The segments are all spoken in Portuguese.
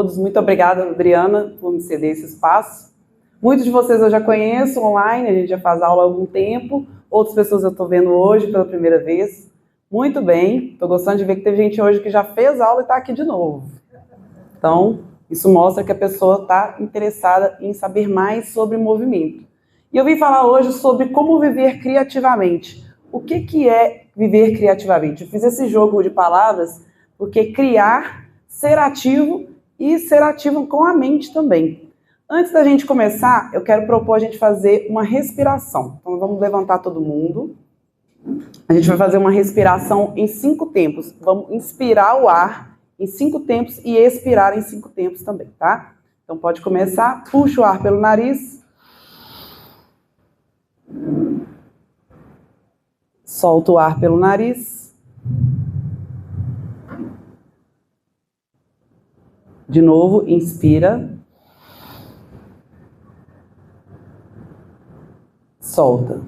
Todos, muito obrigada, Adriana, por me ceder esse espaço. Muitos de vocês eu já conheço online, a gente já faz aula há algum tempo, outras pessoas eu estou vendo hoje pela primeira vez. Muito bem, estou gostando de ver que teve gente hoje que já fez aula e está aqui de novo. Então, isso mostra que a pessoa está interessada em saber mais sobre movimento. E eu vim falar hoje sobre como viver criativamente. O que é viver criativamente? Eu fiz esse jogo de palavras porque criar, ser ativo e ser ativo com a mente também. Antes da gente começar, eu quero propor a gente fazer uma respiração. Então, vamos levantar todo mundo. A gente vai fazer uma respiração em 5 tempos. Vamos inspirar o ar em 5 tempos e expirar em 5 tempos também, tá? Então, pode começar. Puxa o ar pelo nariz. Solta o ar pelo nariz. De novo, inspira. Solta.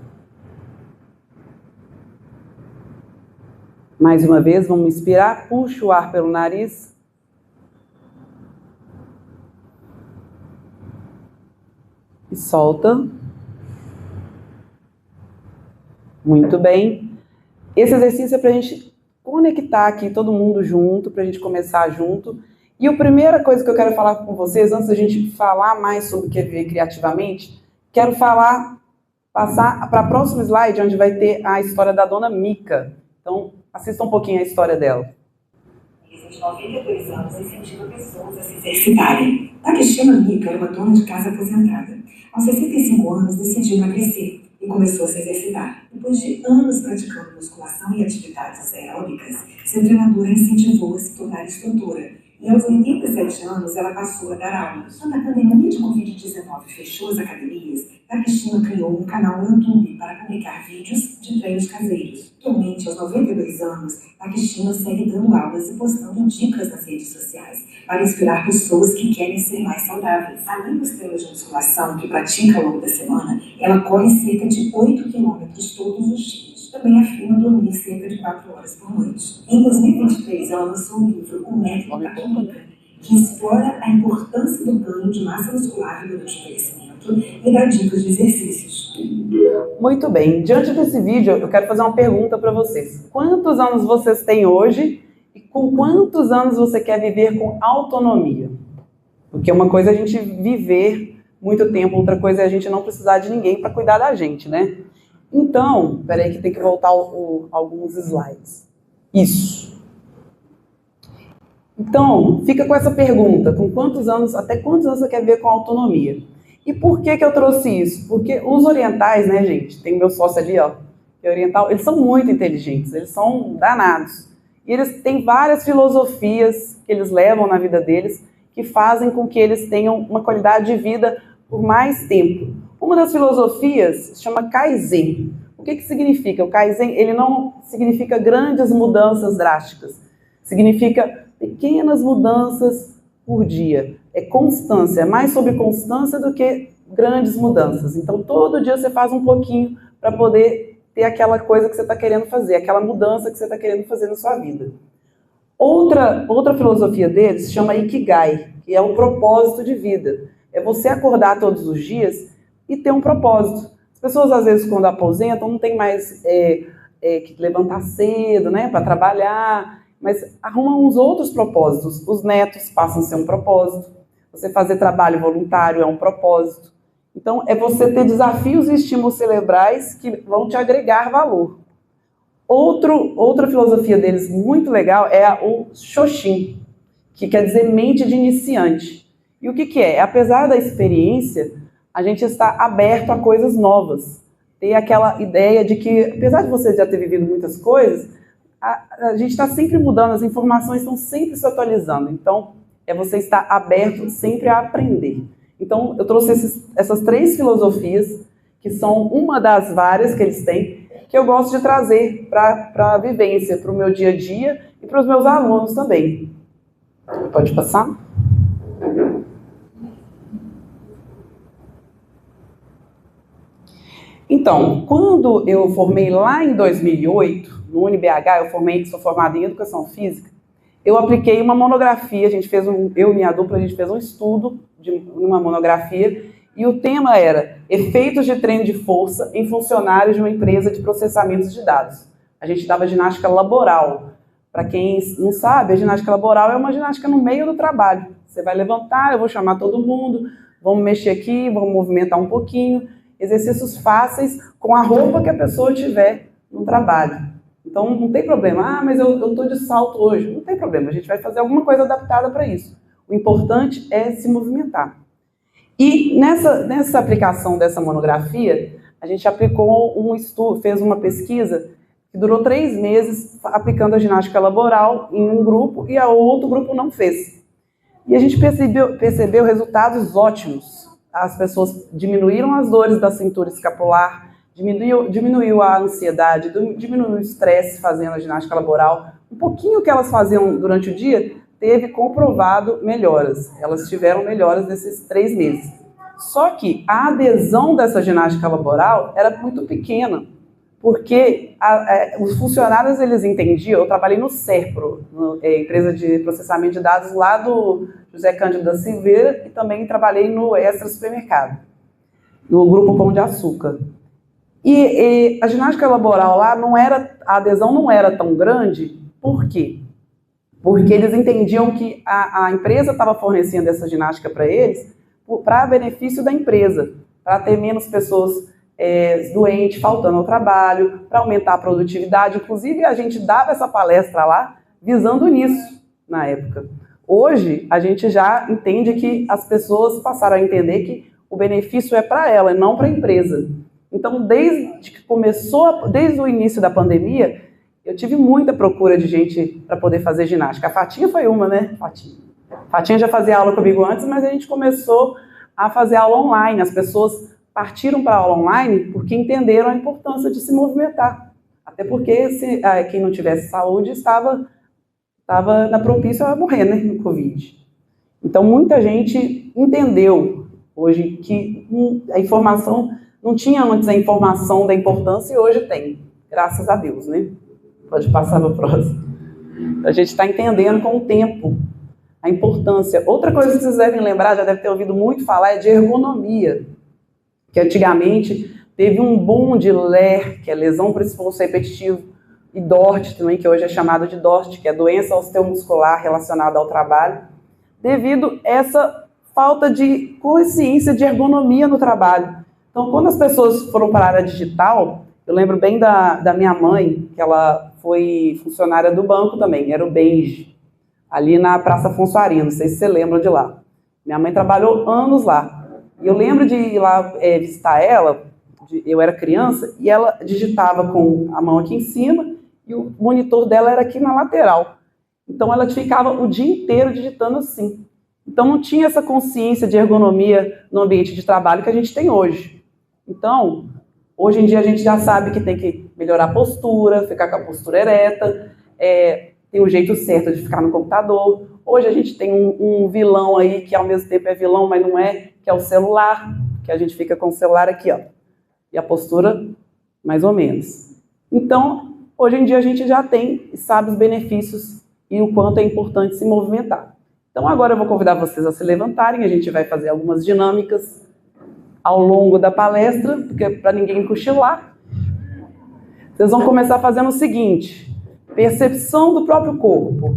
Mais uma vez, vamos inspirar. Puxa o ar pelo nariz. E solta. Muito bem. Esse exercício é para a gente conectar aqui todo mundo junto, para a gente começar junto. E a primeira coisa que eu quero falar com vocês, antes da gente falar mais sobre o que é viver criativamente, quero passar para a próxima slide, onde vai ter a história da dona Mica. Então, assista um pouquinho a história dela. De 92 anos, incentiva pessoas a se exercitarem. Takeshima Mica era uma dona de casa aposentada. Aos 65 anos, decidiu emagrecer e começou a se exercitar. Depois de anos praticando musculação e atividades aeróbicas, seu treinador a incentivou a se tornar instrutora. E aos 87 anos, ela passou a dar aulas. Quando a pandemia de Covid-19 fechou as academias, Takeshima criou um canal no YouTube para publicar vídeos de treinos caseiros. Atualmente, aos 92 anos, Takeshima segue dando aulas e postando dicas nas redes sociais para inspirar pessoas que querem ser mais saudáveis. Além dos treinos de musculação que pratica ao longo da semana, ela corre cerca de 8 quilômetros todos os dias. Também afirma dormir cerca de 4 horas por noite. Em 2023, ela lançou o livro O Método da Mica, que explora a importância do ganho de massa muscular durante o envelhecimento e dá dicas de exercícios. Muito bem. Diante desse vídeo, eu quero fazer uma pergunta para vocês. Quantos anos vocês têm hoje e com quantos anos você quer viver com autonomia? Porque uma coisa é a gente viver muito tempo, outra coisa é a gente não precisar de ninguém para cuidar da gente, né? Então, peraí que tem que voltar alguns slides. Isso. Então, fica com essa pergunta, até quantos anos você quer ver com autonomia? E por que eu trouxe isso? Porque os orientais, né, gente, tem meu sócio ali, ó, que é oriental, eles são muito inteligentes, eles são danados. E eles têm várias filosofias que eles levam na vida deles, que fazem com que eles tenham uma qualidade de vida por mais tempo. Uma das filosofias se chama Kaizen. O que significa? O Kaizen, ele não significa grandes mudanças drásticas. Significa pequenas mudanças por dia. É constância, é mais sobre constância do que grandes mudanças. Então, todo dia você faz um pouquinho para poder ter aquela coisa que você está querendo fazer, aquela mudança que você está querendo fazer na sua vida. Outra filosofia deles se chama Ikigai, que é um propósito de vida. É você acordar todos os dias e ter um propósito. As pessoas, às vezes, quando aposentam, não tem mais que levantar cedo, né, para trabalhar, mas arrumam uns outros propósitos. Os netos passam a ser um propósito. Você fazer trabalho voluntário é um propósito. Então, é você ter desafios e estímulos cerebrais que vão te agregar valor. Outra filosofia deles muito legal é o Shoshin, que quer dizer mente de iniciante. E o que é? Apesar da experiência, a gente está aberto a coisas novas. Ter aquela ideia de que, apesar de você já ter vivido muitas coisas, a gente está sempre mudando, as informações estão sempre se atualizando. Então, é você estar aberto sempre a aprender. Então, eu trouxe essas 3 filosofias, que são uma das várias que eles têm, que eu gosto de trazer para a vivência, para o meu dia a dia e para os meus alunos também. Pode passar? Então, quando eu formei lá em 2008, no UniBH, sou formada em Educação Física, eu apliquei uma monografia, a gente fez eu e minha dupla, a gente fez um estudo de uma monografia, e o tema era efeitos de treino de força em funcionários de uma empresa de processamento de dados. A gente dava ginástica laboral. Para quem não sabe, a ginástica laboral é uma ginástica no meio do trabalho. Você vai levantar, eu vou chamar todo mundo, vamos mexer aqui, vamos movimentar um pouquinho. Exercícios fáceis com a roupa que a pessoa tiver no trabalho. Então, não tem problema. Ah, mas eu estou de salto hoje. Não tem problema, a gente vai fazer alguma coisa adaptada para isso. O importante é se movimentar. E nessa aplicação dessa monografia, a gente aplicou um estudo, fez uma pesquisa que durou 3 meses aplicando a ginástica laboral em um grupo e o outro grupo não fez. E a gente percebeu resultados ótimos. As pessoas diminuíram as dores da cintura escapular, diminuiu a ansiedade, diminuiu o estresse fazendo a ginástica laboral. Um pouquinho que elas faziam durante o dia teve comprovado melhoras. Elas tiveram melhoras nesses 3 meses. Só que a adesão dessa ginástica laboral era muito pequena, porque os funcionários, eles entendiam, eu trabalhei no SERPRO, empresa de processamento de dados lá do José Cândido da Silveira, e também trabalhei no Extra Supermercado, no Grupo Pão de Açúcar. E a ginástica laboral lá, a adesão não era tão grande. Por quê? Porque eles entendiam que a empresa estava fornecendo essa ginástica para eles para benefício da empresa, para ter menos pessoas doentes, faltando ao trabalho, para aumentar a produtividade. Inclusive, a gente dava essa palestra lá visando nisso, na época. Hoje, a gente já entende que as pessoas passaram a entender que o benefício é para ela e não para a empresa. Então, desde o início da pandemia, eu tive muita procura de gente para poder fazer ginástica. A Fatinha foi uma, né? Fatinha já fazia aula comigo antes, mas a gente começou a fazer aula online. As pessoas partiram para a aula online porque entenderam a importância de se movimentar. Até porque quem não tivesse saúde estava na propício a morrer, né, no Covid. Então, muita gente entendeu hoje que a informação, não tinha antes a informação da importância e hoje tem, graças a Deus, né? Pode passar no próximo. A gente está entendendo com o tempo a importância. Outra coisa que vocês devem lembrar, já deve ter ouvido muito falar, é de ergonomia. Que antigamente teve um boom de LER, que é lesão por esforço repetitivo, e DORT também, que hoje é chamado de DORT, que é doença osteomuscular relacionada ao trabalho, devido a essa falta de consciência de ergonomia no trabalho. Então, quando as pessoas foram para a área digital, eu lembro bem da minha mãe, que ela foi funcionária do banco também, era o Benji, ali na Praça Afonso Arinos, não sei se você lembra de lá. Minha mãe trabalhou anos lá. E eu lembro de ir lá visitar ela, eu era criança, e ela digitava com a mão aqui em cima, e o monitor dela era aqui na lateral. Então ela ficava o dia inteiro digitando assim. Então não tinha essa consciência de ergonomia no ambiente de trabalho que a gente tem hoje. Então, hoje em dia a gente já sabe que tem que melhorar a postura, ficar com a postura ereta, tem o jeito certo de ficar no computador. Hoje a gente tem um vilão aí, que ao mesmo tempo é vilão, mas não é, que é o celular, que a gente fica com o celular aqui, ó, e a postura mais ou menos. Então, hoje em dia a gente já tem e sabe os benefícios e o quanto é importante se movimentar. Então agora eu vou convidar vocês a se levantarem, a gente vai fazer algumas dinâmicas ao longo da palestra, porque para ninguém cochilar. Vocês vão começar fazendo o seguinte: percepção do próprio corpo.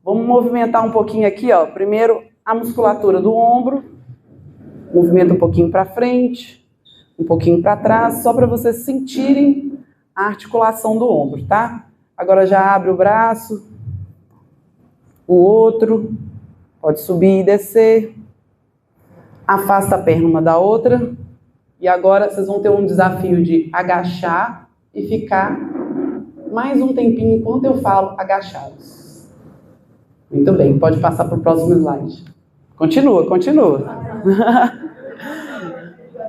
Vamos movimentar um pouquinho aqui, ó. Primeiro a musculatura do ombro, movimento um pouquinho para frente, um pouquinho para trás, só para vocês sentirem a articulação do ombro, tá? Agora já abre o braço, o outro, pode subir e descer, afasta a perna uma da outra, e agora vocês vão ter um desafio de agachar e ficar mais um tempinho enquanto eu falo agachados. Muito bem, pode passar para o próximo slide. Continua.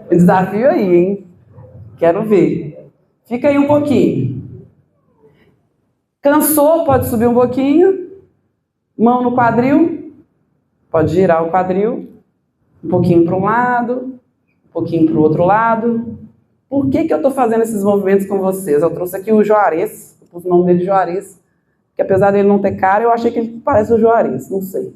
Desafio aí, hein? Quero ver. Fica aí um pouquinho. Cansou? Pode subir um pouquinho. Mão no quadril. Pode girar o quadril. Um pouquinho para um lado. Um pouquinho para o outro lado. Por que eu estou fazendo esses movimentos com vocês? Eu trouxe aqui o Juarez. Eu pus o nome dele de Juarez. que apesar dele não ter cara, eu achei que ele parece o Juarez, não sei.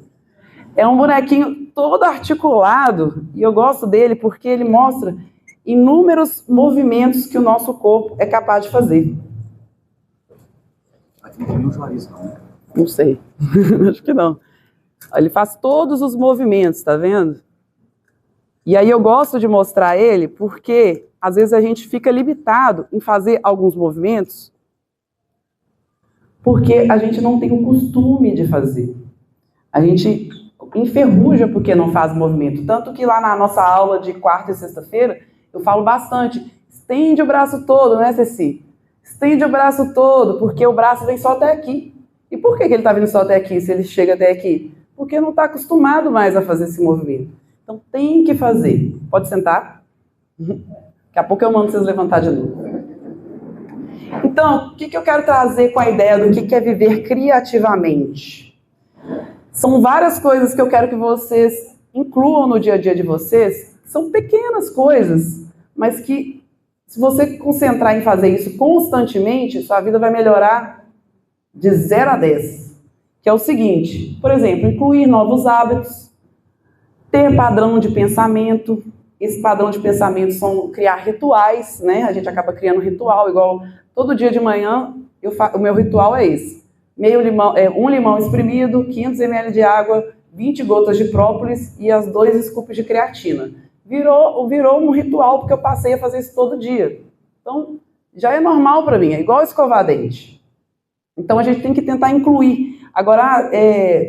É um bonequinho todo articulado, e eu gosto dele porque ele mostra inúmeros movimentos que o nosso corpo é capaz de fazer. Aqui não tem o Juarez, não, né? Não sei, acho que não. Ele faz todos os movimentos, tá vendo? E aí eu gosto de mostrar ele porque, às vezes, a gente fica limitado em fazer alguns movimentos porque a gente não tem o costume de fazer. A gente enferruja porque não faz movimento. Tanto que lá na nossa aula de quarta e sexta-feira, eu falo bastante, estende o braço todo, né, Ceci? Estende o braço todo, porque o braço vem só até aqui. E por que ele está vindo só até aqui, se ele chega até aqui? Porque não está acostumado mais a fazer esse movimento. Então tem que fazer. Pode sentar? Daqui a pouco eu mando vocês levantar de novo. Então, o que eu quero trazer com a ideia do que é viver criativamente? São várias coisas que eu quero que vocês incluam no dia a dia de vocês. São pequenas coisas, mas que, se você concentrar em fazer isso constantemente, sua vida vai melhorar de 0 a 10. Que é o seguinte, por exemplo, incluir novos hábitos, ter padrão de pensamento. Esse padrão de pensamento são criar rituais, né? A gente acaba criando ritual, igual todo dia de manhã, o meu ritual é esse. Um limão espremido, 500 ml de água, 20 gotas de própolis e as 2 scoops de creatina. Virou um ritual, porque eu passei a fazer isso todo dia. Então, já é normal para mim, é igual escovar dente. Então, a gente tem que tentar incluir. Agora,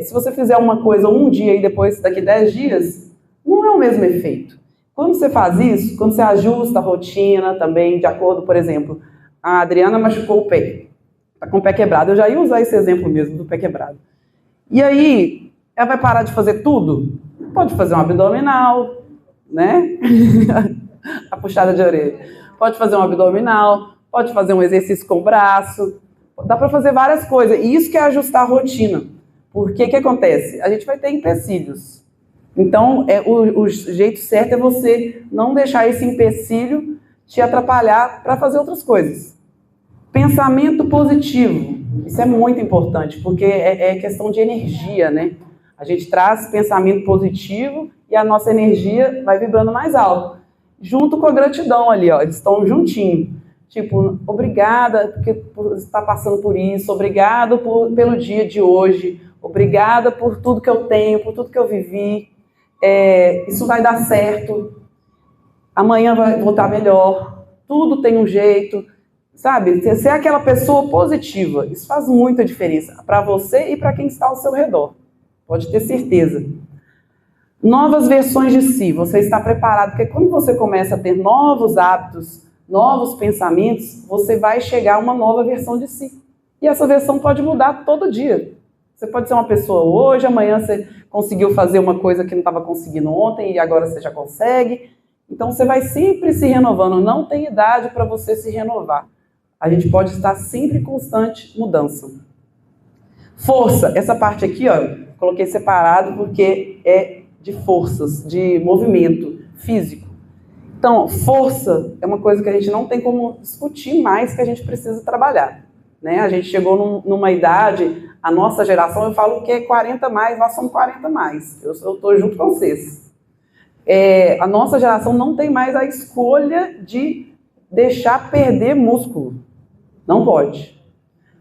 se você fizer uma coisa um dia e depois, daqui 10 dias, não é o mesmo efeito. Quando você faz isso, quando você ajusta a rotina também, de acordo, por exemplo, a Adriana machucou o pé, está com o pé quebrado. Eu já ia usar esse exemplo mesmo do pé quebrado. E aí, ela vai parar de fazer tudo? Pode fazer um abdominal, né? A puxada de orelha. Pode fazer um abdominal, pode fazer um exercício com o braço, dá para fazer várias coisas. E isso que é ajustar a rotina. Porque o que acontece? A gente vai ter empecilhos. Então, o jeito certo é você não deixar esse empecilho te atrapalhar para fazer outras coisas. Pensamento positivo. Isso é muito importante, porque é questão de energia, né? A gente traz pensamento positivo e a nossa energia vai vibrando mais alto. Junto com a gratidão ali, ó, eles estão juntinho. Tipo, obrigada por estar passando por isso, obrigado pelo dia de hoje, obrigada por tudo que eu tenho, por tudo que eu vivi. Isso vai dar certo, amanhã vai voltar melhor, tudo tem um jeito, sabe? Você é aquela pessoa positiva, isso faz muita diferença para você e para quem está ao seu redor, pode ter certeza. Novas versões de si, você está preparado, porque quando você começa a ter novos hábitos, novos pensamentos, você vai chegar a uma nova versão de si. E essa versão pode mudar todo dia. Você pode ser uma pessoa hoje, amanhã você conseguiu fazer uma coisa que não estava conseguindo ontem e agora você já consegue. Então você vai sempre se renovando, não tem idade para você se renovar. A gente pode estar sempre em constante mudança. Força, essa parte aqui, ó, coloquei separado porque é de forças, de movimento físico. Então, força é uma coisa que a gente não tem como discutir mais, que a gente precisa trabalhar. Né? A gente chegou numa idade, a nossa geração, eu falo que é 40 mais, nós somos 40 mais. Eu estou junto com vocês. A nossa geração não tem mais a escolha de deixar perder músculo. Não pode.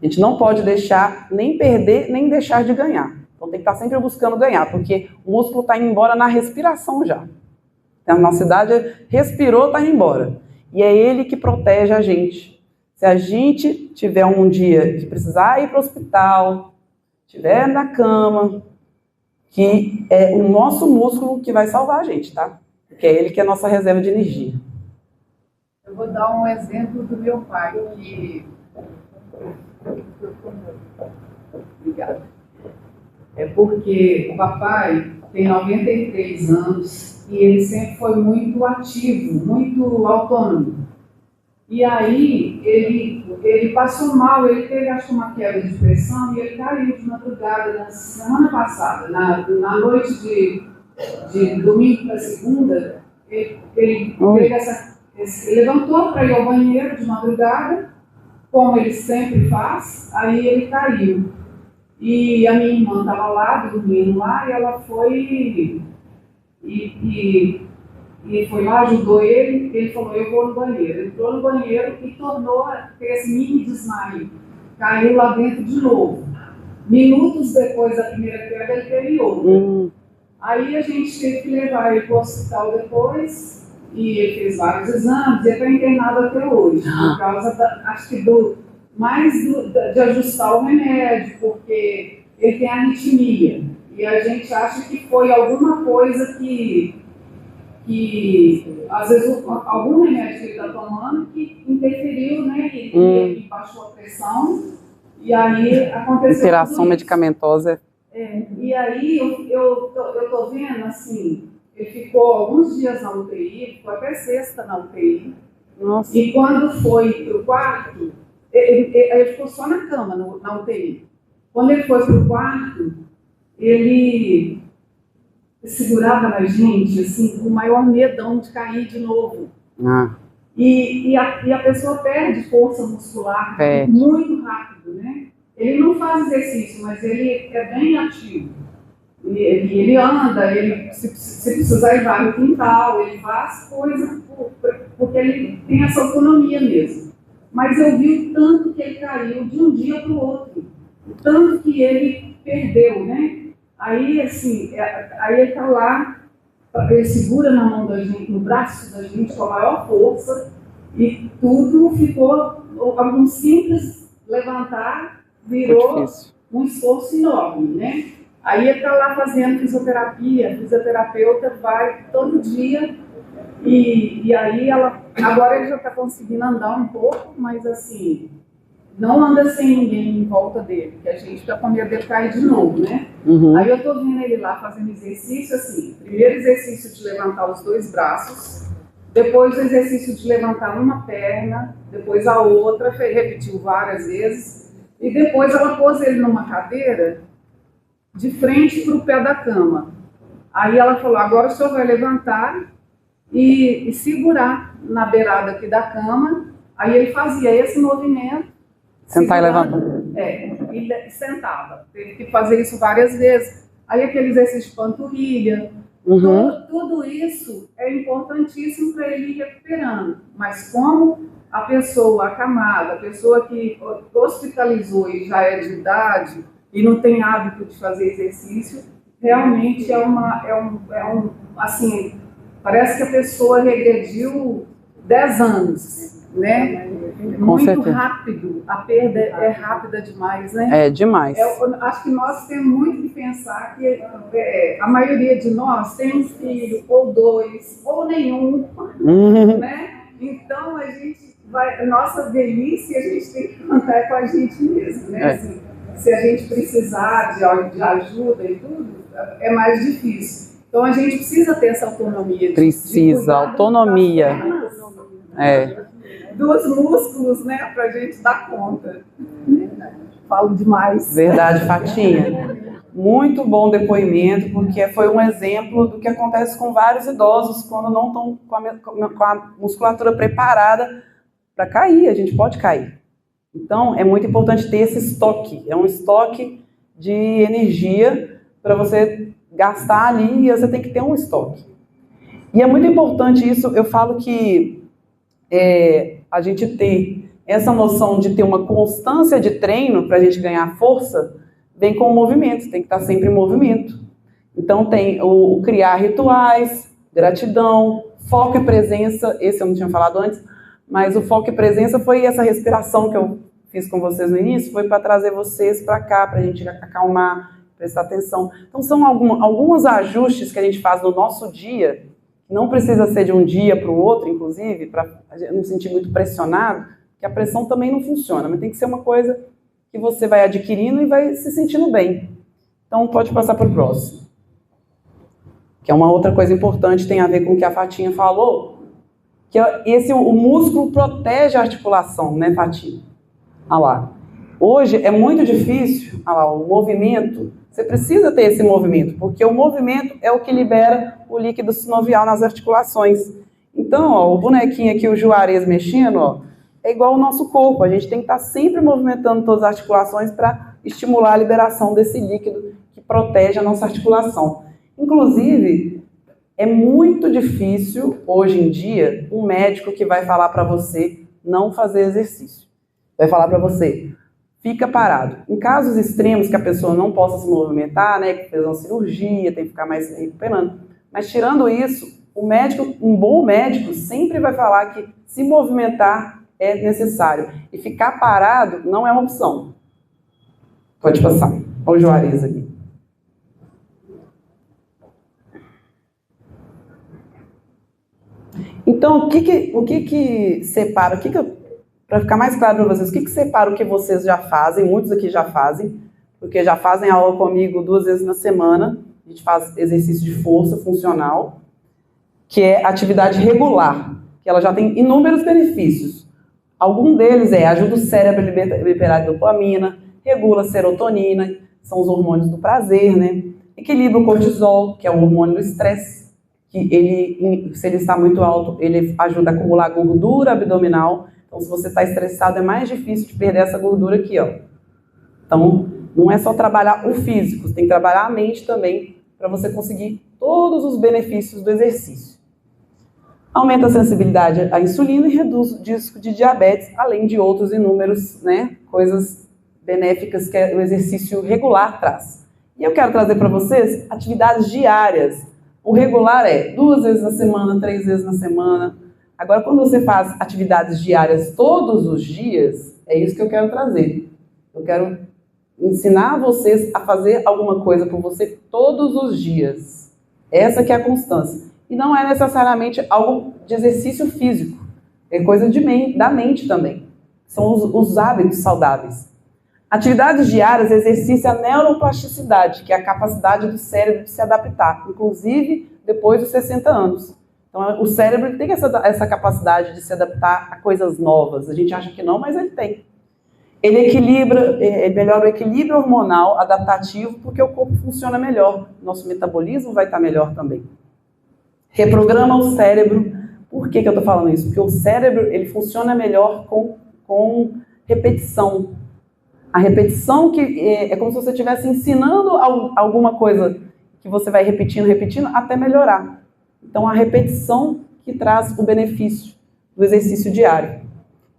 A gente não pode deixar nem perder, nem deixar de ganhar. Então tem que estar sempre buscando ganhar, porque o músculo está indo embora na respiração já. A nossa idade respirou, está indo embora. E é ele que protege a gente. Se a gente tiver um dia que precisar ir para o hospital, estiver na cama, que é o nosso músculo que vai salvar a gente, tá? Porque é ele que é a nossa reserva de energia. Eu vou dar um exemplo do meu pai, que... Obrigada. É porque o papai tem 93 anos e ele sempre foi muito ativo, muito autônomo. E aí ele passou mal, ele teve, acho que, uma queda de pressão e ele caiu de madrugada na semana passada, na noite de domingo para segunda, ele levantou para ir ao banheiro de madrugada, como ele sempre faz, aí ele caiu. E a minha irmã estava lá, dormindo lá, e ela foi e foi lá, ajudou ele falou, eu vou no banheiro. Entrou no banheiro e tornou a ter esse mini desmaio. Caiu lá dentro de novo. Minutos depois da primeira queda, ele teve outra. Aí a gente teve que levar ele para o hospital depois, e ele fez vários exames, e ele está internado até hoje, por causa, acho que de ajustar o remédio, porque ele tem arritmia. E a gente acha que foi alguma coisa que às vezes, algum remédio que ele está tomando que interferiu, né, e baixou a pressão, e aí aconteceu interação medicamentosa. E aí eu tô vendo, assim, ele ficou alguns dias na UTI, ficou até sexta na UTI. Nossa. E quando foi pro quarto, ele ficou só na cama, na UTI. Quando ele foi pro quarto, ele segurava na gente, assim, com o maior medão de cair de novo. E a pessoa perde força muscular muito rápido, né? Ele não faz exercício, mas ele é bem ativo. Ele anda, se precisar, ele vai no quintal, ele faz coisas porque ele tem essa autonomia mesmo. Mas eu vi o tanto que ele caiu de um dia para o outro, o tanto que ele perdeu, né? Aí, assim, aí ele está lá, ele segura na mão da gente, no braço da gente com a maior força, e tudo ficou, algum simples levantar, virou um esforço enorme, né? Aí ele está lá fazendo fisioterapia, a fisioterapeuta vai todo dia, e aí agora ele já está conseguindo andar um pouco, mas assim, não anda sem ninguém em volta dele, que a gente fica com medo dele cair de novo, né? Aí eu estou vendo ele lá fazendo exercício, assim, primeiro exercício de levantar os dois braços, depois o exercício de levantar uma perna, depois a outra, repetiu várias vezes, e depois ela pôs ele numa cadeira de frente para o pé da cama. Aí ela falou, agora o senhor vai levantar e segurar na beirada aqui da cama. Aí ele fazia esse movimento, sentar e levantar. E sentava. Teve que fazer isso várias vezes. Aí aquele exercício de panturrilha. Tudo isso é importantíssimo para ele ir recuperando. Mas como a pessoa acamada, a pessoa que hospitalizou e já é de idade e não tem hábito de fazer exercício, realmente assim, parece que a pessoa regrediu 10 anos, né? Muito rápido, a perda é rápida demais, né? É demais. Eu acho que nós temos muito que pensar que a maioria de nós tem um filho, ou dois, ou nenhum, né? Então a gente vai, nossa velhice a gente tem que contar com a gente mesmo, né? Assim, se a gente precisar de ajuda e tudo, é mais difícil. Então a gente precisa ter essa autonomia. Precisa, autonomia. Dos músculos, né, para a gente dar conta. Falo demais. Verdade, Fatinha. Muito bom depoimento, porque foi um exemplo do que acontece com vários idosos quando não estão com a musculatura preparada para cair. A gente pode cair. Então, é muito importante ter esse estoque. É um estoque de energia para você gastar ali, e você tem que ter um estoque. E é muito importante isso, eu falo que a gente ter essa noção de ter uma constância de treino para a gente ganhar força, vem com o movimento, tem que estar sempre em movimento. Então tem o criar rituais, gratidão, foco e presença, esse eu não tinha falado antes, mas o foco e presença foi essa respiração que eu fiz com vocês no início, foi para trazer vocês para cá, para a gente acalmar, prestar atenção. Então são alguns ajustes que a gente faz no nosso dia, não precisa ser de um dia para o outro, inclusive, para não se sentir muito pressionado, que a pressão também não funciona, mas tem que ser uma coisa que você vai adquirindo e vai se sentindo bem. Então pode passar para o próximo. Que é uma outra coisa importante, tem a ver com o que a Fatinha falou, que o músculo protege a articulação, né, Fatinha? Olha lá. Hoje é muito difícil, olha lá, o movimento, você precisa ter esse movimento, porque o movimento é o que libera o líquido sinovial nas articulações. Então, ó, o bonequinho aqui, o Juarez mexendo, ó, é igual ao nosso corpo, a gente tem que estar sempre movimentando todas as articulações para estimular a liberação desse líquido que protege a nossa articulação. Inclusive, é muito difícil, hoje em dia, um médico que vai falar para você não fazer exercício. Vai falar para você, fica parado. Em casos extremos que a pessoa não possa se movimentar, né, que fez uma cirurgia, tem que ficar mais recuperando. Mas tirando isso, o médico, um bom médico sempre vai falar que se movimentar é necessário. E ficar parado não é uma opção. Pode passar. Olha o Juarez aqui. Então, o que separa, para ficar mais claro para vocês, o que separa o que vocês já fazem, muitos aqui já fazem, porque já fazem aula comigo 2 vezes na semana, a gente faz exercício de força funcional, que é atividade regular, que ela já tem inúmeros benefícios. Algum deles ajuda o cérebro a liberar dopamina, regula a serotonina, são os hormônios do prazer, né? Equilibra o cortisol, que é o hormônio do estresse, que se ele está muito alto, ele ajuda a acumular gordura abdominal. Então, se você está estressado, é mais difícil de perder essa gordura aqui, ó. Então, não é só trabalhar o físico, você tem que trabalhar a mente também, para você conseguir todos os benefícios do exercício. Aumenta a sensibilidade à insulina e reduz o risco de diabetes, além de outros inúmeros, né, coisas benéficas que o exercício regular traz. E eu quero trazer para vocês atividades diárias. O regular é 2 vezes na semana, 3 vezes na semana. Agora, quando você faz atividades diárias todos os dias, é isso que eu quero trazer. Eu quero ensinar vocês a fazer alguma coisa por você todos os dias. Essa que é a constância. E não é necessariamente algo de exercício físico. É coisa da mente também. São os hábitos saudáveis. Atividades diárias exercita a neuroplasticidade, que é a capacidade do cérebro de se adaptar, inclusive depois dos 60 anos. Então, o cérebro tem essa capacidade de se adaptar a coisas novas. A gente acha que não, mas ele tem. Ele melhora o equilíbrio hormonal adaptativo, porque o corpo funciona melhor. Nosso metabolismo vai estar melhor também. Reprograma o cérebro. Por que eu estou falando isso? Porque o cérebro ele funciona melhor com repetição. A repetição que é como se você estivesse ensinando alguma coisa que você vai repetindo até melhorar. Então, a repetição que traz o benefício do exercício diário.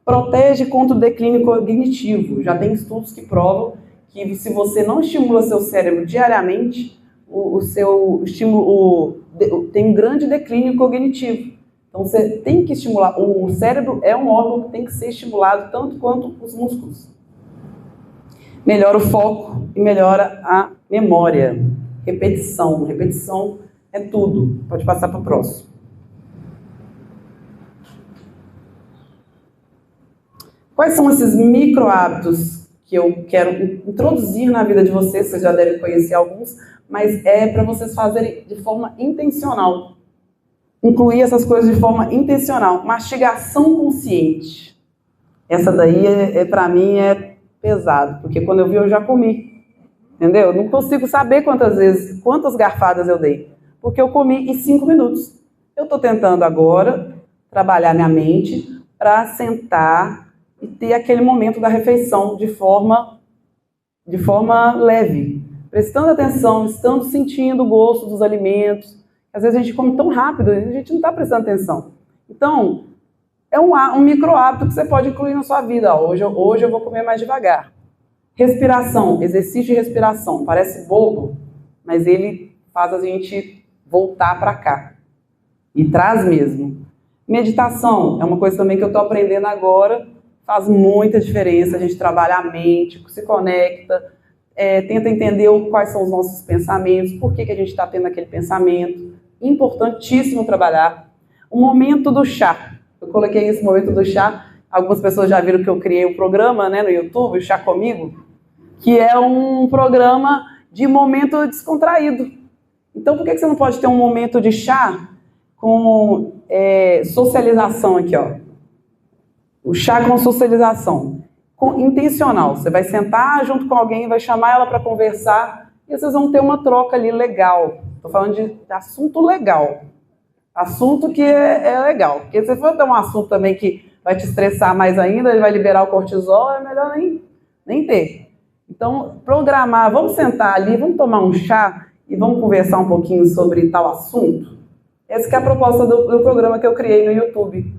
Protege contra o declínio cognitivo. Já tem estudos que provam que se você não estimula seu cérebro diariamente, o seu estímulo tem um grande declínio cognitivo. Então, você tem que estimular. O cérebro é um órgão que tem que ser estimulado tanto quanto os músculos. Melhora o foco e melhora a memória. Repetição. Repetição é tudo. Pode passar para o próximo. Quais são esses micro hábitos que eu quero introduzir na vida de vocês? Vocês já devem conhecer alguns, mas é para vocês fazerem de forma intencional. Incluir essas coisas de forma intencional. Mastigação consciente. Essa daí, para mim, é pesado, porque quando eu vi, eu já comi. Entendeu? Eu não consigo saber quantas garfadas eu dei, porque eu comi em 5 minutos. Eu estou tentando agora trabalhar minha mente para sentar e ter aquele momento da refeição de forma leve, prestando atenção, estando sentindo o gosto dos alimentos. Às vezes a gente come tão rápido, a gente não está prestando atenção. Então, é um micro hábito que você pode incluir na sua vida. Hoje eu vou comer mais devagar. Respiração, exercício de respiração. Parece bobo, mas ele faz a gente voltar para cá. E traz mesmo. Meditação é uma coisa também que eu estou aprendendo agora. Faz muita diferença. A gente trabalha a mente, se conecta, tenta entender quais são os nossos pensamentos, por que a gente está tendo aquele pensamento. Importantíssimo trabalhar. O momento do chá. Eu coloquei esse momento do chá. Algumas pessoas já viram que eu criei um programa, né, no YouTube, o Chá Comigo, que é um programa de momento descontraído. Então, por que você não pode ter um momento de chá com socialização aqui, ó? O chá com socialização. Intencional. Você vai sentar junto com alguém, vai chamar ela para conversar e vocês vão ter uma troca ali legal. Estou falando de assunto legal. Assunto que é legal. Porque se for ter um assunto também que vai te estressar mais ainda, ele vai liberar o cortisol, é melhor nem ter. Então, programar, vamos sentar ali, vamos tomar um chá e vamos conversar um pouquinho sobre tal assunto? Essa que é a proposta do programa que eu criei no YouTube.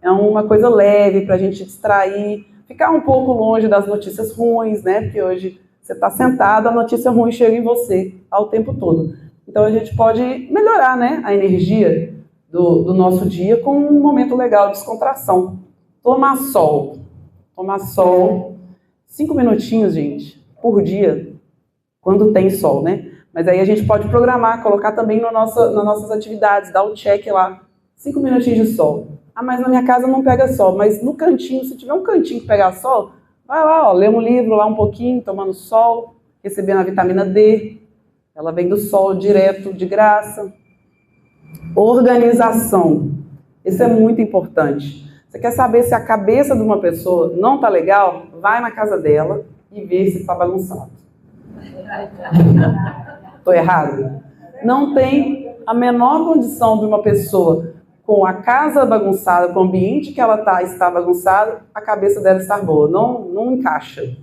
É uma coisa leve para a gente distrair, ficar um pouco longe das notícias ruins, né? Porque hoje você está sentado, a notícia ruim chega em você ao tempo todo. Então a gente pode melhorar, né, a energia do nosso dia com um momento legal de descontração. Tomar sol. Tomar sol 5 minutinhos, gente, por dia, quando tem sol, né? Mas aí a gente pode programar, colocar também nas nossas atividades, dar o check lá, 5 minutinhos de sol. Ah, mas na minha casa não pega sol, mas no cantinho, se tiver um cantinho que pegar sol, vai lá, ó, lê um livro lá um pouquinho, tomando sol, recebendo a vitamina D, ela vem do sol direto, de graça. Organização, isso é muito importante. Você quer saber se a cabeça de uma pessoa não está legal? Vai na casa dela e vê se está bagunçado. Estou errado? Não tem a menor condição de uma pessoa com a casa bagunçada, com o ambiente que ela está bagunçado, a cabeça dela estar boa. Não encaixa.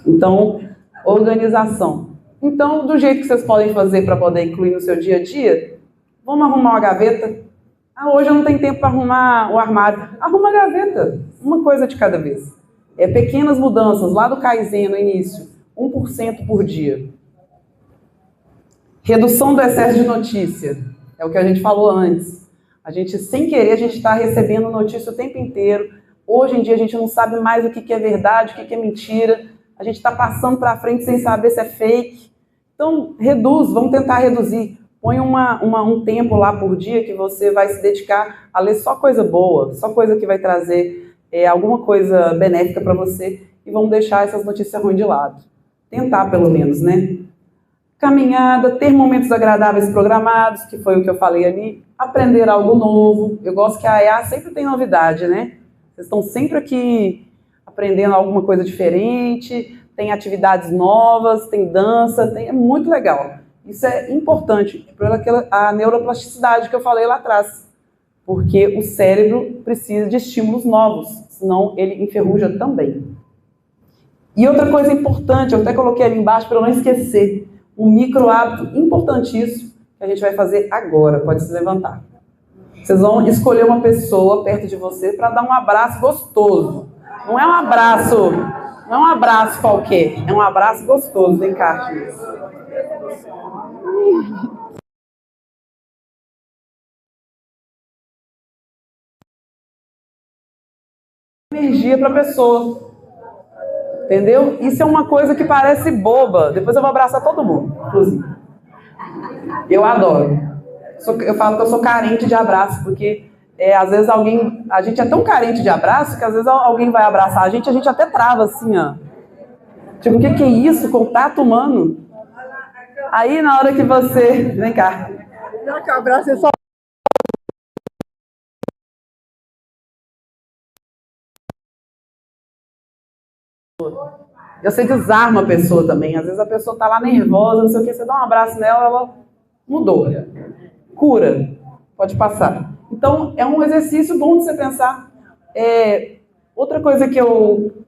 Então, organização. Então, do jeito que vocês podem fazer para poder incluir no seu dia a dia, vamos arrumar uma gaveta. Ah, hoje eu não tenho tempo para arrumar o armário. Arruma a gaveta, uma coisa de cada vez. Pequenas mudanças, lá do Kaizen no início, 1% por dia. Redução do excesso de notícia, é o que a gente falou antes. A gente, sem querer, a gente está recebendo notícia o tempo inteiro. Hoje em dia a gente não sabe mais o que é verdade, o que é mentira. A gente está passando para frente sem saber se é fake. Então, reduz, vamos tentar reduzir. Põe um tempo lá por dia que você vai se dedicar a ler só coisa boa, só coisa que vai trazer alguma coisa benéfica para você e vamos deixar essas notícias ruins de lado. Tentar, pelo menos, né? Caminhada, ter momentos agradáveis programados, que foi o que eu falei ali. Aprender algo novo. Eu gosto que a EA sempre tem novidade, né? Vocês estão sempre aqui aprendendo alguma coisa diferente, tem atividades novas, tem dança, é muito legal. Isso é importante, a neuroplasticidade que eu falei lá atrás, porque o cérebro precisa de estímulos novos, senão ele enferruja também. E outra coisa importante, eu até coloquei ali embaixo para eu não esquecer, um micro hábito importantíssimo que a gente vai fazer agora, pode se levantar. Vocês vão escolher uma pessoa perto de você para dar um abraço gostoso. Não é um abraço qualquer, é um abraço gostoso, vem cá, energia para a pessoa, entendeu? Isso é uma coisa que parece boba. Depois eu vou abraçar todo mundo, inclusive. Eu adoro. Eu falo que eu sou carente de abraço, porque às vezes a gente é tão carente de abraço que às vezes alguém vai abraçar a gente até trava assim, ó. Tipo, o que é isso? Contato humano? Aí na hora que você... Vem cá. Não, que o abraço é só... Você desarma a pessoa também. Às vezes a pessoa tá lá nervosa, não sei o que, você dá um abraço nela, ela mudou. Cura. Pode passar. Então, é um exercício bom de você pensar. Outra coisa que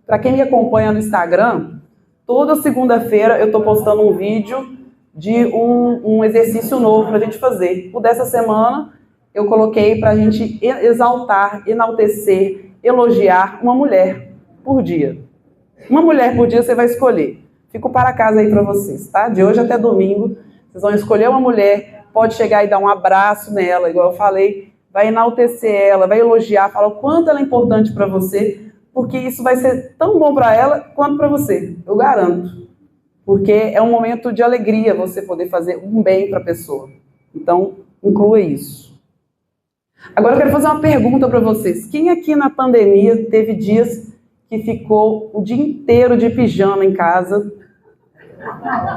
para quem me acompanha no Instagram, toda segunda-feira eu tô postando um vídeo de um exercício novo para a gente fazer. O dessa semana eu coloquei para a gente exaltar, enaltecer, elogiar uma mulher por dia. Uma mulher por dia você vai escolher. Fico para casa aí para vocês, tá? De hoje até domingo, vocês vão escolher uma mulher, pode chegar e dar um abraço nela, igual eu falei, vai enaltecer ela, vai elogiar, falar o quanto ela é importante para você, porque isso vai ser tão bom para ela quanto para você, eu garanto. Porque é um momento de alegria você poder fazer um bem para a pessoa. Então, inclua isso. Agora eu quero fazer uma pergunta para vocês. Quem aqui na pandemia teve dias que ficou o dia inteiro de pijama em casa?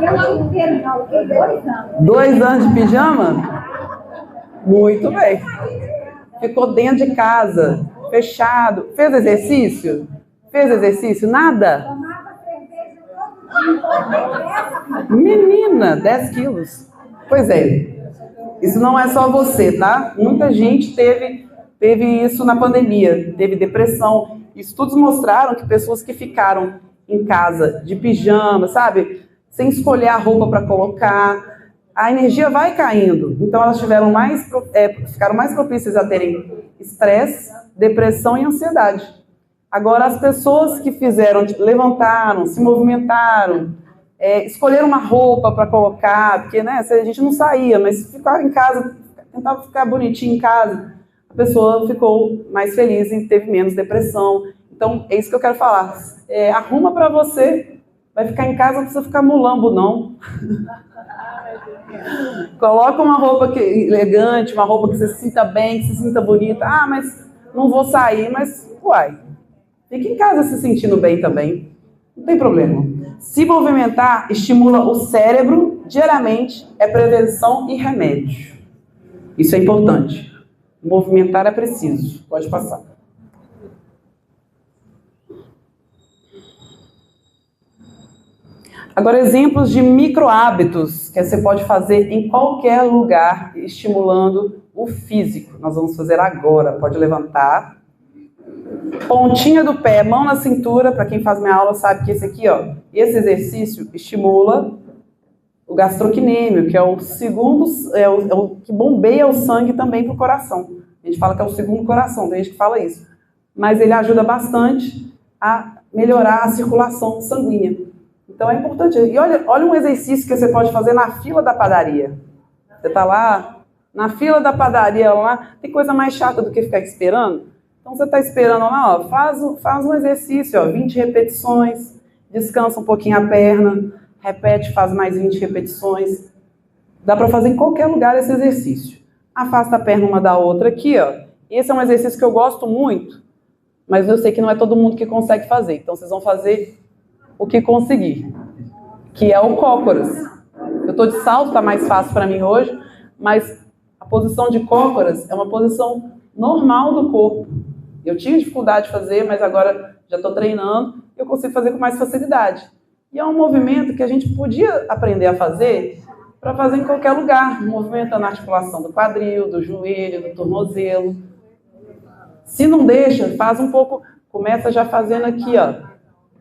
Eu inteiro não, 2 anos. 2 anos de pijama? Muito bem. Ficou dentro de casa, fechado. Fez exercício? Fez exercício? Nada? Menina, 10 quilos. Pois é. Isso não é só você, tá? Muita gente teve isso na pandemia. Teve depressão. Estudos mostraram que pessoas que ficaram em casa de pijama, sabe? Sem escolher a roupa para colocar, a energia vai caindo. Então elas ficaram mais propícias a terem estresse, depressão e ansiedade. Agora, as pessoas que levantaram, se movimentaram, escolheram uma roupa para colocar, porque né, a gente não saía, mas ficava em casa, tentava ficar bonitinho em casa, a pessoa ficou mais feliz e teve menos depressão. Então, é isso que eu quero falar. Arruma para você, vai ficar em casa, não precisa ficar mulambo, não. Coloca uma roupa elegante, uma roupa que você se sinta bem, que se sinta bonita. Ah, mas não vou sair, mas, uai, fica em casa se sentindo bem também. Não tem problema. Se movimentar estimula o cérebro diariamente, é prevenção e remédio. Isso é importante. Movimentar é preciso. Pode passar. Agora, exemplos de micro-hábitos que você pode fazer em qualquer lugar, estimulando o físico. Nós vamos fazer agora. Pode levantar. Pontinha do pé, mão na cintura. Para quem faz minha aula sabe que esse aqui, ó, esse exercício estimula o gastrocnêmio, que é o segundo, o que bombeia o sangue também para o coração. A gente fala que é o segundo coração, tem gente que fala isso. Mas ele ajuda bastante a melhorar a circulação sanguínea. Então é importante. E olha um exercício que você pode fazer na fila da padaria. Você está lá, na fila da padaria, lá, tem coisa mais chata do que ficar esperando? Então você está esperando lá, ó, faz um exercício, ó, 20 repetições, descansa um pouquinho a perna, repete, faz mais 20 repetições. Dá para fazer em qualquer lugar esse exercício. Afasta a perna uma da outra aqui, ó. Esse é um exercício que eu gosto muito, mas eu sei que não é todo mundo que consegue fazer. Então vocês vão fazer o que conseguir, que é o cócoras. Eu estou de salto, está mais fácil para mim hoje, mas a posição de cócoras é uma posição normal do corpo. Eu tinha dificuldade de fazer, mas agora já estou treinando e eu consigo fazer com mais facilidade. E é um movimento que a gente podia aprender a fazer para fazer em qualquer lugar, movimentando a articulação do quadril, do joelho, do tornozelo. Se não deixa, faz um pouco, começa já fazendo aqui, ó,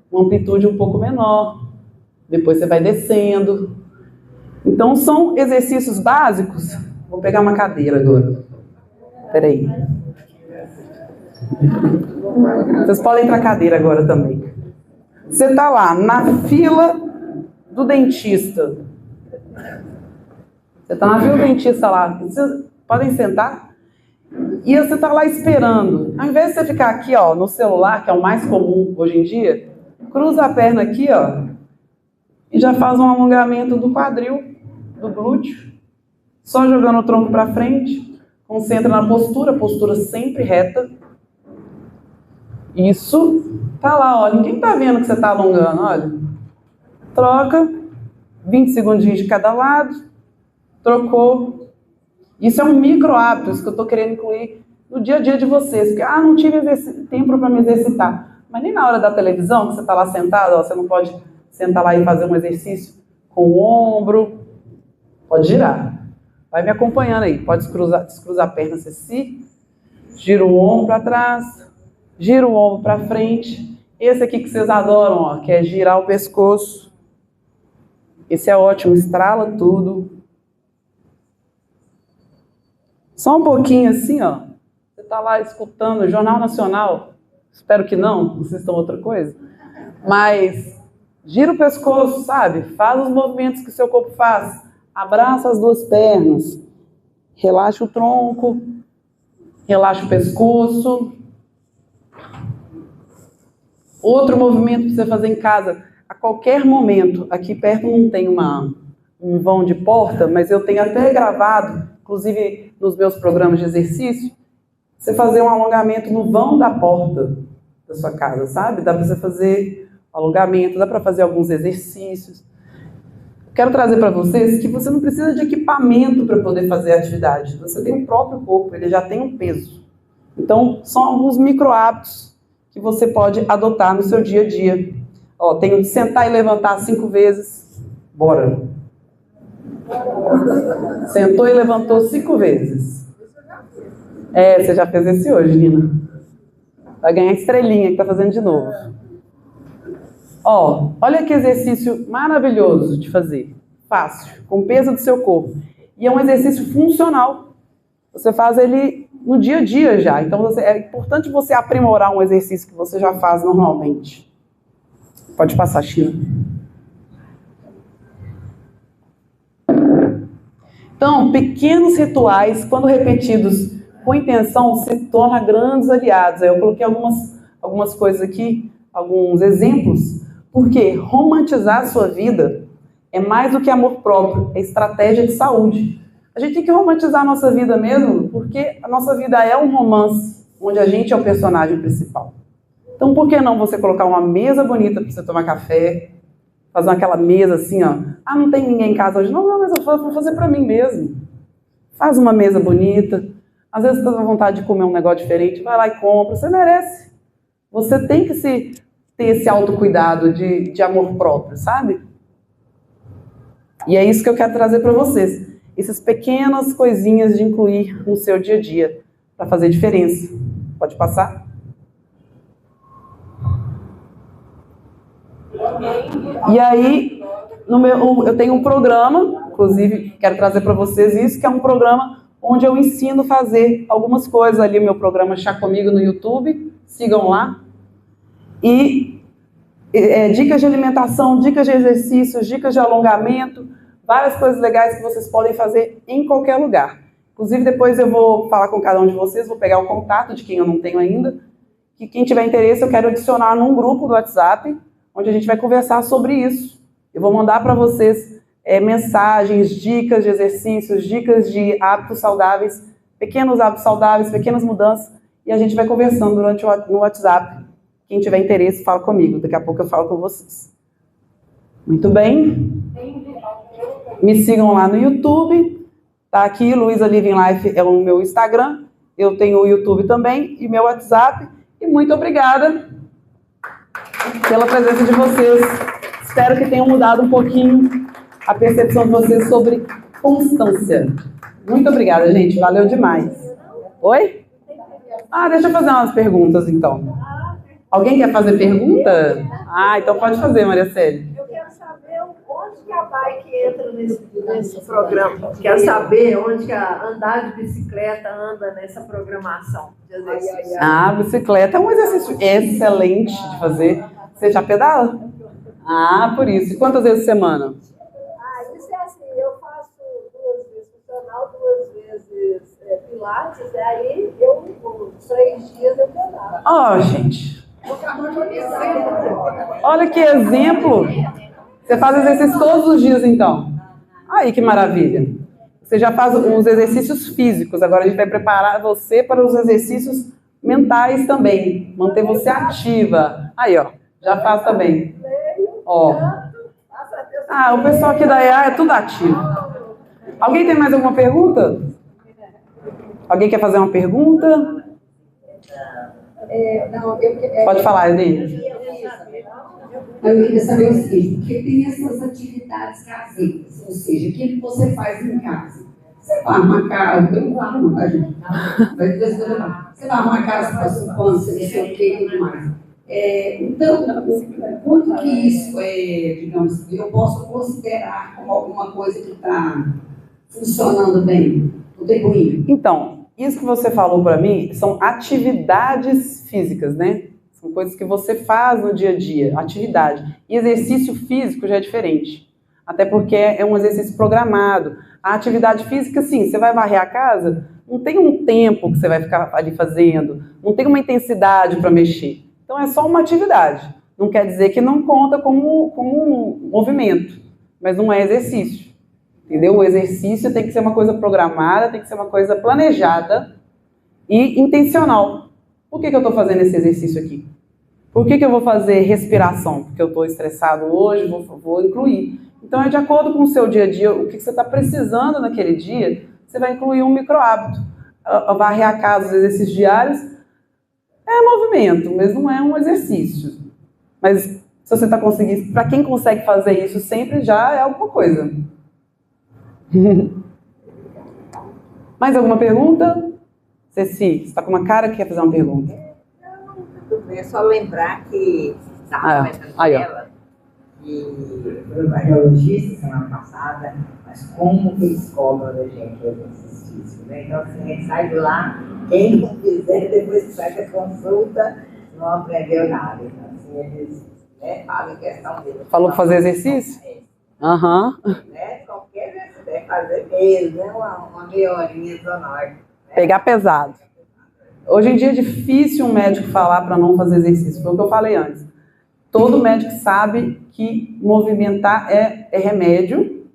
uma amplitude um pouco menor. Depois você vai descendo. Então são exercícios básicos. Vou pegar uma cadeira agora. Espera aí. Vocês podem ir para a cadeira agora também. Você está lá na fila do dentista. Você está na fila do dentista lá. Vocês podem sentar. E você está lá esperando. Ao invés de você ficar aqui, ó, no celular, que é o mais comum hoje em dia, cruza a perna aqui, ó, e já faz um alongamento do quadril, do glúteo. Só jogando o tronco para frente. Concentra na postura, postura sempre reta. Isso. Tá lá, ó. Ninguém tá vendo que você tá alongando, olha. Troca. 20 segundinhos de cada lado. Trocou. Isso é um micro hábito, isso que eu tô querendo incluir no dia a dia de vocês. Porque, não tive tempo para me exercitar. Mas nem na hora da televisão, que você tá lá sentado, ó, você não pode sentar lá e fazer um exercício com o ombro. Pode girar. Vai me acompanhando aí. Pode descruzar a perna, você se gira o ombro para trás. Gira o ombro para frente. Esse aqui que vocês adoram, ó, que é girar o pescoço. Esse é ótimo, estrala tudo. Só um pouquinho assim, ó. Você está lá escutando o Jornal Nacional. Espero que não, vocês estão outra coisa. Mas gira o pescoço, sabe? Faz os movimentos que o seu corpo faz. Abraça as duas pernas. Relaxa o tronco. Relaxa o pescoço. Outro movimento para você fazer em casa, a qualquer momento. Aqui perto não tem um vão de porta, mas eu tenho até gravado, inclusive nos meus programas de exercício, você fazer um alongamento no vão da porta da sua casa, sabe? Dá para você fazer alongamento, dá para fazer alguns exercícios. Quero trazer para vocês que você não precisa de equipamento para poder fazer a atividade. Você tem o próprio corpo, ele já tem um peso. Então, são alguns micro hábitos que você pode adotar no seu dia a dia. Ó, tenho de sentar e levantar 5 vezes. Bora. Sentou e levantou 5 vezes. Você já fez esse hoje, Nina. Vai ganhar estrelinha que tá fazendo de novo. Ó, olha que exercício maravilhoso de fazer. Fácil, com o peso do seu corpo. E é um exercício funcional. Você faz ele no dia a dia já. Então é importante você aprimorar um exercício que você já faz normalmente. Pode passar, China. Então, pequenos rituais, quando repetidos com intenção, se tornam grandes aliados. Aí eu coloquei algumas coisas aqui, alguns exemplos, porque romantizar a sua vida é mais do que amor próprio, é estratégia de saúde. A gente tem que romantizar a nossa vida mesmo, porque a nossa vida é um romance, onde a gente é o personagem principal. Então, por que não você colocar uma mesa bonita para você tomar café, fazer aquela mesa assim, ó. Ah, não tem ninguém em casa hoje. Não, mas eu vou fazer para mim mesmo. Faz uma mesa bonita. Às vezes você está com vontade de comer um negócio diferente, vai lá e compra. Você merece. Você tem que ter esse autocuidado de amor próprio, sabe? E é isso que eu quero trazer para vocês. Essas pequenas coisinhas de incluir no seu dia a dia, para fazer diferença. Pode passar? E aí, eu tenho um programa, inclusive quero trazer para vocês isso, que é um programa onde eu ensino a fazer algumas coisas ali, meu programa Chá Comigo no YouTube, sigam lá. E dicas de alimentação, dicas de exercícios, dicas de alongamento, várias coisas legais que vocês podem fazer em qualquer lugar. Inclusive, depois eu vou falar com cada um de vocês, vou pegar o contato de quem eu não tenho ainda, que quem tiver interesse eu quero adicionar num grupo do WhatsApp, onde a gente vai conversar sobre isso. Eu vou mandar para vocês mensagens, dicas de exercícios, dicas de hábitos saudáveis, pequenos hábitos saudáveis, pequenas mudanças, e a gente vai conversando no WhatsApp. Quem tiver interesse, fala comigo. Daqui a pouco eu falo com vocês. Muito bem. Me sigam lá no YouTube. Tá aqui, Luiza Living Life é o meu Instagram. Eu tenho o YouTube também e meu WhatsApp. E muito obrigada pela presença de vocês. Espero que tenham mudado um pouquinho a percepção de vocês sobre constância. Muito obrigada, gente. Valeu demais. Oi? Deixa eu fazer umas perguntas, então. Alguém quer fazer pergunta? Então pode fazer, Maria Célia. Eu quero saber onde que a bike entra nesse programa. Quero saber onde que a andar de bicicleta anda nessa programação de exercício. Bicicleta é um exercício excelente de fazer. Você já pedala? Por isso. E quantas vezes por semana? Isso é assim, eu faço 2 vezes funcional, 2 vezes pilates, aí eu, por 3 dias eu pedalo. Gente. Olha que exemplo. Você faz exercício todos os dias, então. Aí, que maravilha. Você já faz os exercícios físicos. Agora a gente vai preparar você para os exercícios mentais também. Manter você ativa. Aí, ó. Já faz também. Ó. O pessoal aqui da EA é tudo ativo. Alguém tem mais alguma pergunta? Alguém quer fazer uma pergunta? Pode falar, Edith. Eu queria saber o seguinte, porque tem essas atividades caseiras, ou seja, o que você faz em casa? Você vai arrumar casa, eu não arrumo, tá, gente? Você vai arrumar casa para a sua infância, não sei o que e tudo mais. Então, quanto que isso digamos, eu posso considerar como alguma coisa que está funcionando bem, contribuindo? Então, isso que você falou para mim são atividades físicas, né? São coisas que você faz no dia a dia, atividade. E exercício físico já é diferente. Até porque é um exercício programado. A atividade física, sim, você vai varrer a casa, não tem um tempo que você vai ficar ali fazendo, não tem uma intensidade para mexer. Então é só uma atividade. Não quer dizer que não conta como um movimento, mas não é exercício. Entendeu? O exercício tem que ser uma coisa programada, tem que ser uma coisa planejada e intencional. Por que eu estou fazendo esse exercício aqui? Por que eu vou fazer respiração? Porque eu estou estressado hoje, vou incluir. Então é de acordo com o seu dia a dia, o que você está precisando naquele dia, você vai incluir um microhábito. Varrer a casa, os exercícios diários, é movimento, mas não é um exercício. Mas se você está conseguindo, para quem consegue fazer isso sempre, já é alguma coisa. Mais alguma pergunta? Ceci, você está com uma cara que quer fazer uma pergunta. Não, tudo bem. É só lembrar que estava começando aí, ela, E foi uma radiologista semana passada, mas como que eles cobram da gente o exercício, né? Então, assim, a gente sai de lá, quem não fizer, depois que sai da consulta, não aprendeu nada. Então, assim, eles fazem questão deles. Falou pra fazer exercício? Aham. Né? Qualquer exercício, fazer mesmo, né? Uma meia horinha sonora. Né? Pegar pesado. Hoje em dia é difícil um médico falar para não fazer exercício, foi o que eu falei antes. Todo médico sabe que movimentar é remédio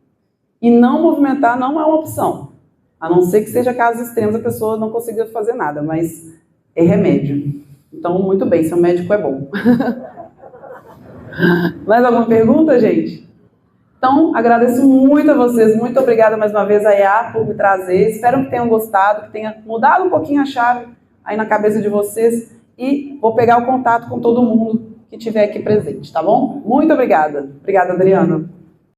e não movimentar não é uma opção. A não ser que seja casos extremos, a pessoa não consiga fazer nada, mas é remédio. Então, muito bem, seu médico é bom. Mais alguma pergunta, gente? Então, agradeço muito a vocês, muito obrigada mais uma vez a IA por me trazer. Espero que tenham gostado, que tenha mudado um pouquinho a chave aí na cabeça de vocês e vou pegar o contato com todo mundo que estiver aqui presente, tá bom? Muito obrigada. Obrigada, Adriana.